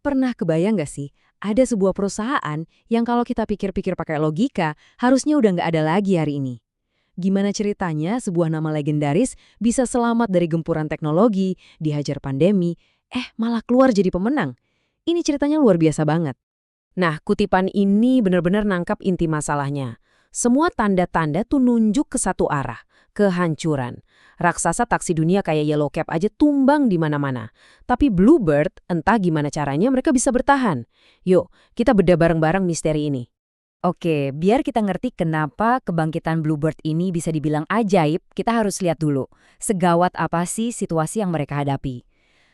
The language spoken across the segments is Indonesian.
Pernah kebayang nggak sih, ada sebuah perusahaan yang kalau kita pikir-pikir pakai logika, harusnya udah nggak ada lagi hari ini. Gimana ceritanya sebuah nama legendaris bisa selamat dari gempuran teknologi, dihajar pandemi, malah keluar jadi pemenang? Ini ceritanya luar biasa banget. Nah, kutipan ini benar-benar nangkap inti masalahnya. Semua tanda-tanda tuh nunjuk ke satu arah, kehancuran. Raksasa taksi dunia kayak Yellow Cab aja tumbang di mana-mana. Tapi Bluebird, entah gimana caranya mereka bisa bertahan. Yuk, kita bedah bareng-bareng misteri ini. Oke, biar kita ngerti kenapa kebangkitan Bluebird ini bisa dibilang ajaib, kita harus lihat dulu segawat apa sih situasi yang mereka hadapi.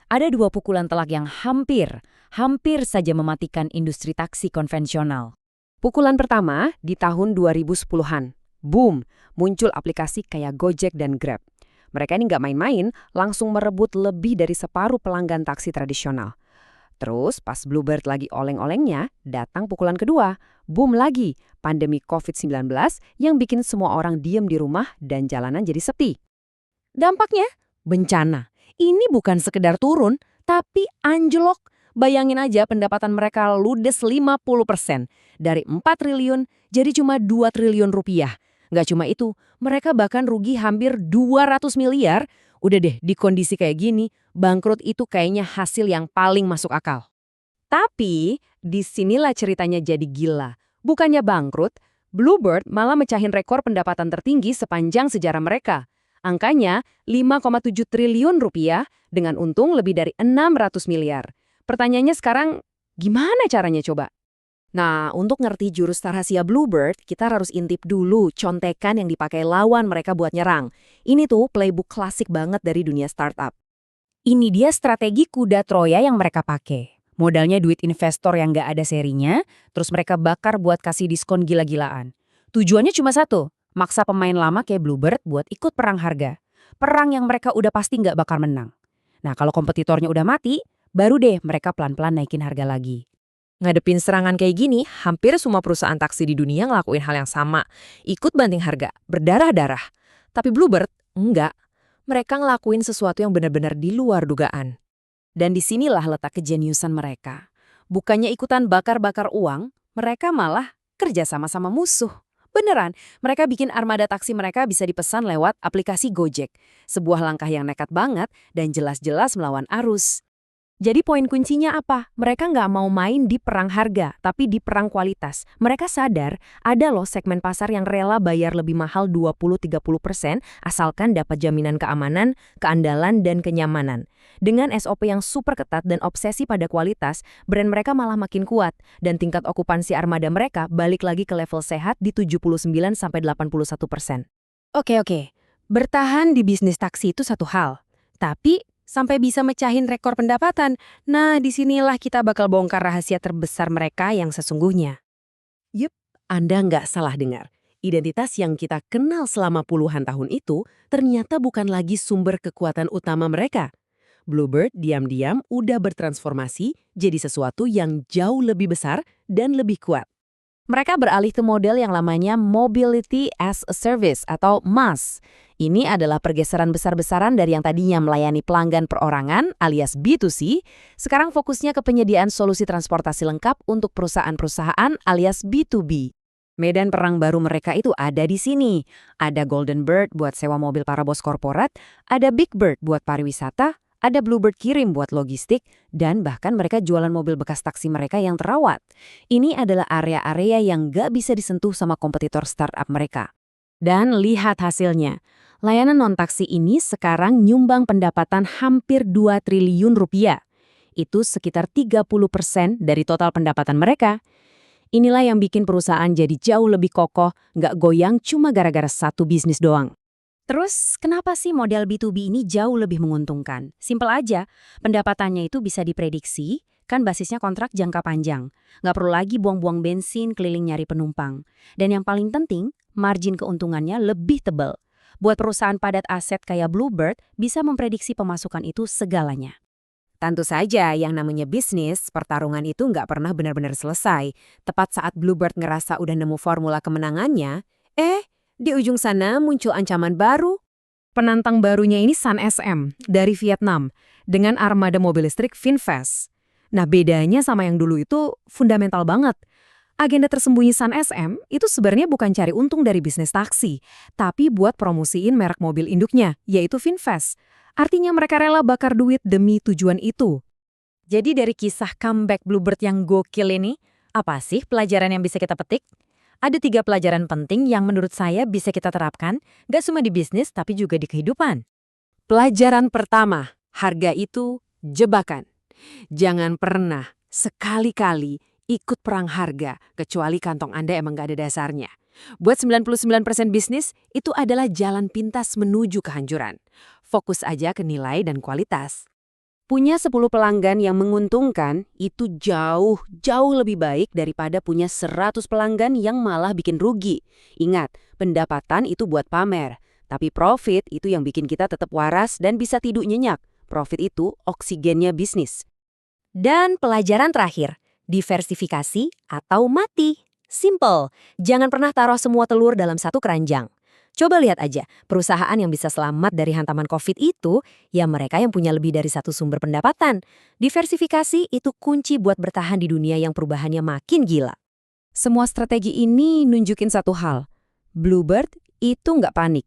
Ada dua pukulan telak yang hampir saja mematikan industri taksi konvensional. Pukulan pertama di tahun 2010-an. Boom, muncul aplikasi kayak Gojek dan Grab. Mereka ini nggak main-main, langsung merebut lebih dari separuh pelanggan taksi tradisional. Terus pas Bluebird lagi oleng-olengnya, datang pukulan kedua. Boom lagi, pandemi COVID-19 yang bikin semua orang diem di rumah dan jalanan jadi sepi. Dampaknya? Bencana. Ini bukan sekedar turun, tapi anjlok. Bayangin aja pendapatan mereka ludes 50%. Dari 4 triliun jadi cuma 2 triliun rupiah. Nggak cuma itu, mereka bahkan rugi hampir 200 miliar. Udah deh, di kondisi kayak gini, bangkrut itu kayaknya hasil yang paling masuk akal. Tapi, disinilah ceritanya jadi gila. Bukannya bangkrut, Bluebird malah mecahin rekor pendapatan tertinggi sepanjang sejarah mereka. Angkanya 5,7 triliun rupiah dengan untung lebih dari 600 miliar. Pertanyaannya sekarang, gimana caranya coba? Nah, untuk ngerti jurus rahasia Bluebird, kita harus intip dulu contekan yang dipakai lawan mereka buat nyerang. Ini tuh playbook klasik banget dari dunia startup. Ini dia strategi kuda Troya yang mereka pakai. Modalnya duit investor yang nggak ada serinya, terus mereka bakar buat kasih diskon gila-gilaan. Tujuannya cuma satu, maksa pemain lama kayak Bluebird buat ikut perang harga. Perang yang mereka udah pasti nggak bakal menang. Nah, kalau kompetitornya udah mati, baru deh mereka pelan-pelan naikin harga lagi. Ngadepin serangan kayak gini, hampir semua perusahaan taksi di dunia ngelakuin hal yang sama. Ikut banting harga, berdarah-darah. Tapi Bluebird, enggak. Mereka ngelakuin sesuatu yang benar-benar di luar dugaan. Dan disinilah letak kejeniusan mereka. Bukannya ikutan bakar-bakar uang, mereka malah kerja sama-sama musuh. Beneran, mereka bikin armada taksi mereka bisa dipesan lewat aplikasi Gojek. Sebuah langkah yang nekat banget dan jelas-jelas melawan arus. Jadi poin kuncinya apa? Mereka nggak mau main di perang harga, tapi di perang kualitas. Mereka sadar ada loh segmen pasar yang rela bayar lebih mahal 20-30% asalkan dapat jaminan keamanan, keandalan, dan kenyamanan. Dengan SOP yang super ketat dan obsesi pada kualitas, brand mereka malah makin kuat dan tingkat okupansi armada mereka balik lagi ke level sehat di 79-81%. Oke. Bertahan di bisnis taksi itu satu hal. Tapi sampai bisa mecahin rekor pendapatan. Nah, disinilah kita bakal bongkar rahasia terbesar mereka yang sesungguhnya. Yup, Anda nggak salah dengar. Identitas yang kita kenal selama puluhan tahun itu ternyata bukan lagi sumber kekuatan utama mereka. Bluebird diam-diam udah bertransformasi jadi sesuatu yang jauh lebih besar dan lebih kuat. Mereka beralih ke model yang namanya Mobility as a Service atau MaaS. Ini adalah pergeseran besar-besaran dari yang tadinya melayani pelanggan perorangan alias B2C, sekarang fokusnya ke penyediaan solusi transportasi lengkap untuk perusahaan-perusahaan alias B2B. Medan perang baru mereka itu ada di sini. Ada Golden Bird buat sewa mobil para bos korporat, ada Big Bird buat pariwisata, ada Bluebird Kirim buat logistik, dan bahkan mereka jualan mobil bekas taksi mereka yang terawat. Ini adalah area-area yang nggak bisa disentuh sama kompetitor startup mereka. Dan lihat hasilnya. Layanan non-taksi ini sekarang nyumbang pendapatan hampir 2 triliun rupiah. Itu sekitar 30% dari total pendapatan mereka. Inilah yang bikin perusahaan jadi jauh lebih kokoh, nggak goyang cuma gara-gara satu bisnis doang. Terus, kenapa sih model B2B ini jauh lebih menguntungkan? Simpel aja, pendapatannya itu bisa diprediksi, kan basisnya kontrak jangka panjang. Nggak perlu lagi buang-buang bensin keliling nyari penumpang. Dan yang paling penting, margin keuntungannya lebih tebal. Buat perusahaan padat aset kayak Bluebird, bisa memprediksi pemasukan itu segalanya. Tentu saja yang namanya bisnis, pertarungan itu nggak pernah benar-benar selesai. Tepat saat Bluebird ngerasa udah nemu formula kemenangannya, di ujung sana muncul ancaman baru. Penantang barunya ini Sun SM dari Vietnam dengan armada mobil listrik VinFast. Nah, bedanya sama yang dulu itu fundamental banget. Agenda tersembunyi Sun SM itu sebenarnya bukan cari untung dari bisnis taksi, tapi buat promosiin merek mobil induknya, yaitu VinFast. Artinya mereka rela bakar duit demi tujuan itu. Jadi dari kisah comeback Bluebird yang gokil ini, apa sih pelajaran yang bisa kita petik? Ada 3 pelajaran penting yang menurut saya bisa kita terapkan, gak cuma di bisnis tapi juga di kehidupan. Pelajaran pertama, harga itu jebakan. Jangan pernah, sekali-kali, ikut perang harga, kecuali kantong Anda emang gak ada dasarnya. Buat 99% bisnis, itu adalah jalan pintas menuju kehancuran. Fokus aja ke nilai dan kualitas. Punya 10 pelanggan yang menguntungkan, itu jauh lebih baik daripada punya 100 pelanggan yang malah bikin rugi. Ingat, pendapatan itu buat pamer. Tapi profit itu yang bikin kita tetap waras dan bisa tidur nyenyak. Profit itu oksigennya bisnis. Dan pelajaran terakhir, diversifikasi atau mati. Simple, jangan pernah taruh semua telur dalam satu keranjang. Coba lihat aja, perusahaan yang bisa selamat dari hantaman COVID itu, ya mereka yang punya lebih dari satu sumber pendapatan. Diversifikasi itu kunci buat bertahan di dunia yang perubahannya makin gila. Semua strategi ini nunjukin satu hal. Bluebird itu nggak panik.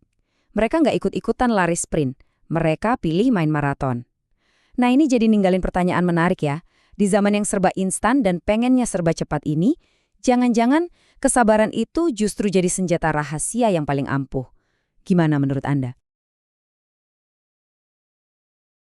Mereka nggak ikut-ikutan lari sprint. Mereka pilih main maraton. Nah, ini jadi ninggalin pertanyaan menarik ya. Di zaman yang serba instan dan pengennya serba cepat ini, jangan-jangan kesabaran itu justru jadi senjata rahasia yang paling ampuh. Gimana menurut Anda?